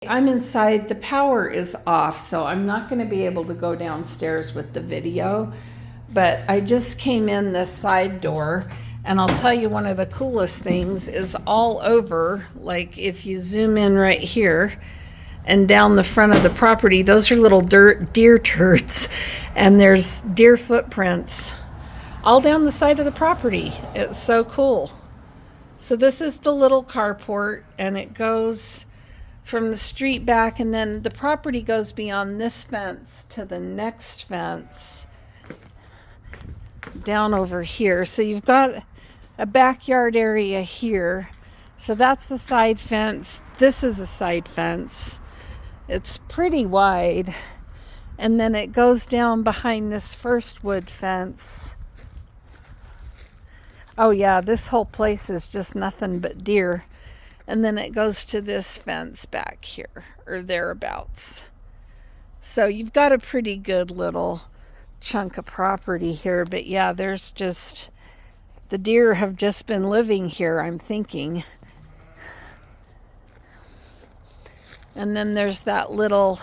I'm inside, the power is off, so I'm not going to be able to go downstairs with the video, but I just came in this side door, and I'll tell you one of the coolest things is all over, like if you zoom in right here and down the front of the property, those are little deer turds, and there's deer footprints all down the side of the property. It's so cool. So this is the little carport, and it goes from the street back, and then the property goes beyond this fence to the next fence down over here. So you've got a backyard area here. So that's the side fence. This is a side fence. It's pretty wide. And then it goes down behind this first wood fence. Oh yeah, this whole place is just nothing but deer. And then it goes to this fence back here, or thereabouts. So you've got a pretty good little chunk of property here. But yeah, there's just, the deer have just been living here, I'm thinking. And then there's that little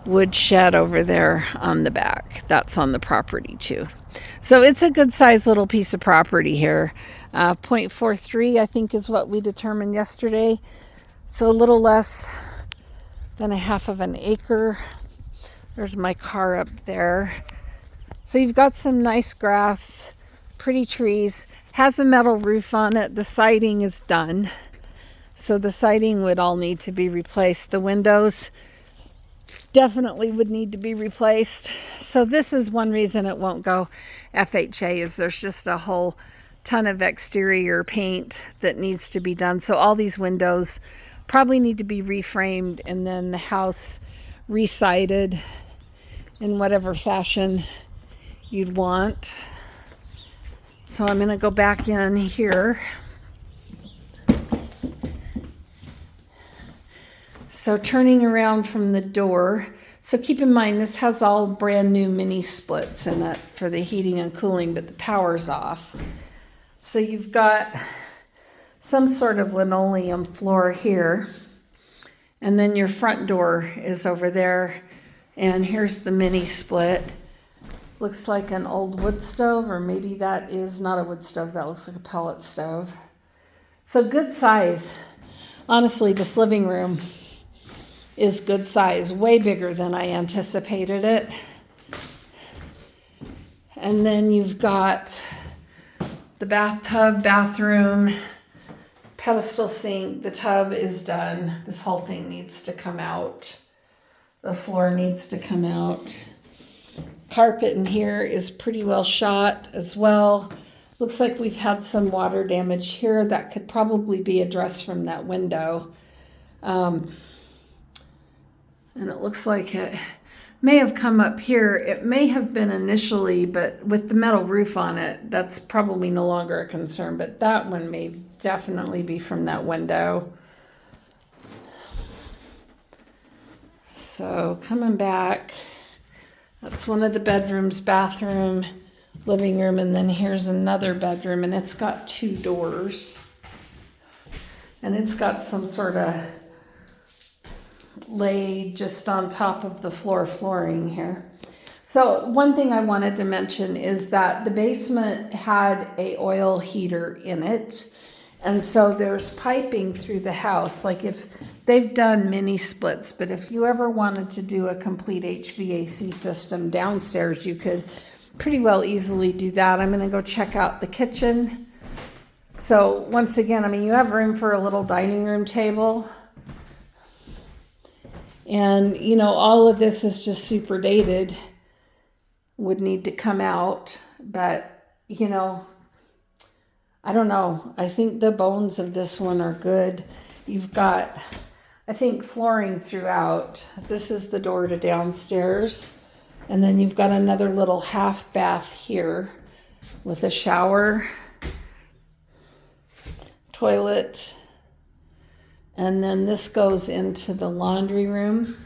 wood shed over there on the back. That's on the property too. So it's a good sized little piece of property here. 0.43 I think is what we determined yesterday. So a little less than a half of an acre. There's my car up there. So you've got some nice grass, pretty trees. Has a metal roof on it. The siding is done. So the siding would all need to be replaced. The windows definitely would need to be replaced. So this is one reason it won't go FHA, is there's just a whole ton of exterior paint that needs to be done. So all these windows probably need to be reframed, and then the house resided in whatever fashion you'd want. So I'm going to go back in here. So turning around from the door, so keep in mind this has all brand new mini splits in it for the heating and cooling, but the power's off. So you've got some sort of linoleum floor here, and then your front door is over there, and here's the mini split. Looks like an old wood stove, or maybe that is not a wood stove, that looks like a pellet stove. So good size. Honestly, this living room is good size, way bigger than I anticipated it. And then you've got the bathtub, bathroom, pedestal sink. The tub is done. This whole thing needs to come out. The floor needs to come out. Carpet in here is pretty well shot as well. Looks like we've had some water damage here that could probably be addressed from that window. And it looks like it may have come up here. It may have been initially, but with the metal roof on it, that's probably no longer a concern. But that one may definitely be from that window. So coming back, that's one of the bedrooms, bathroom, living room, and then here's another bedroom, and it's got two doors. And it's got some sort of laid just on top of the flooring here. So one thing I wanted to mention is that the basement had a oil heater in it, and so there's piping through the house. Like, if they've done mini splits, but if you ever wanted to do a complete HVAC system downstairs, you could pretty well easily do that. I'm going to go check out the kitchen. So once again, I mean, you have room for a little dining room table. And, you know, all of this is just super dated, would need to come out. But, you know, I don't know. I think the bones of this one are good. You've got, I think, flooring throughout. This is the door to downstairs. And then you've got another little half bath here with a shower, toilet. And then this goes into the laundry room,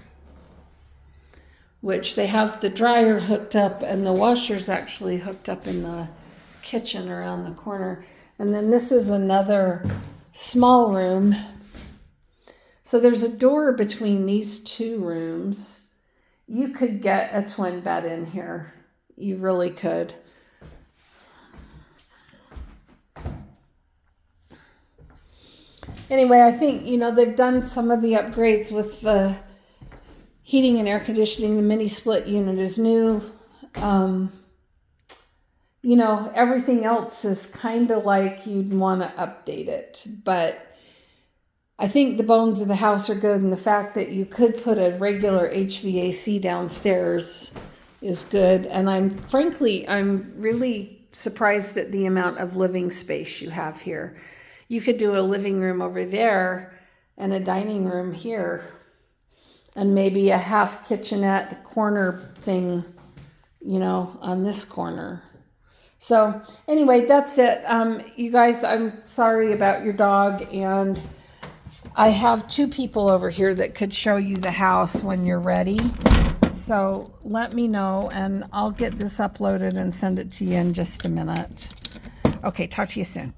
which they have the dryer hooked up, and the washer's actually hooked up in the kitchen around the corner. And then this is another small room. So there's a door between these two rooms. You could get a twin bed in here. You really could. Anyway, I think, they've done some of the upgrades with the heating and air conditioning. The mini split unit is new. Everything else is kind of like you'd want to update it. But I think the bones of the house are good, and the fact that you could put a regular HVAC downstairs is good. And I'm really surprised at the amount of living space you have here. You could do a living room over there and a dining room here, and maybe a half kitchenette corner thing, on this corner. So anyway, that's it. You guys, I'm sorry about your dog, and I have 2 people over here that could show you the house when you're ready. So let me know, and I'll get this uploaded and send it to you in just a minute. Okay, talk to you soon.